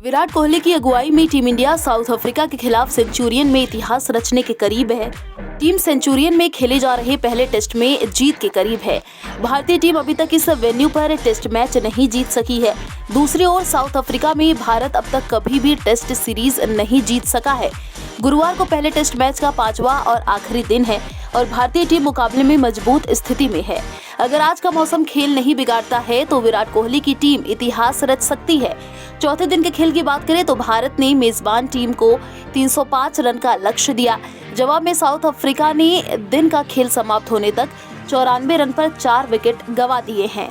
विराट कोहली की अगुवाई में टीम इंडिया साउथ अफ्रीका के खिलाफ सेंचुरियन में इतिहास रचने के करीब है। टीम सेंचुरियन में खेले जा रहे पहले टेस्ट में जीत के करीब है। भारतीय टीम अभी तक इस वेन्यू पर टेस्ट मैच नहीं जीत सकी है। दूसरी ओर साउथ अफ्रीका में भारत अब तक कभी भी टेस्ट सीरीज नहीं जीत सका है। गुरुवार को पहले टेस्ट मैच का 5वां और आखिरी दिन है और भारतीय टीम मुकाबले में मजबूत स्थिति में है। अगर आज का मौसम खेल नहीं बिगाड़ता है तो विराट कोहली की टीम इतिहास रच सकती है। चौथे दिन के खेल की बात करें तो भारत ने मेजबान टीम को 305 रन का लक्ष्य दिया। जवाब में साउथ अफ्रीका ने दिन का खेल समाप्त होने तक 94 रन पर 4 विकेट गंवा दिए हैं।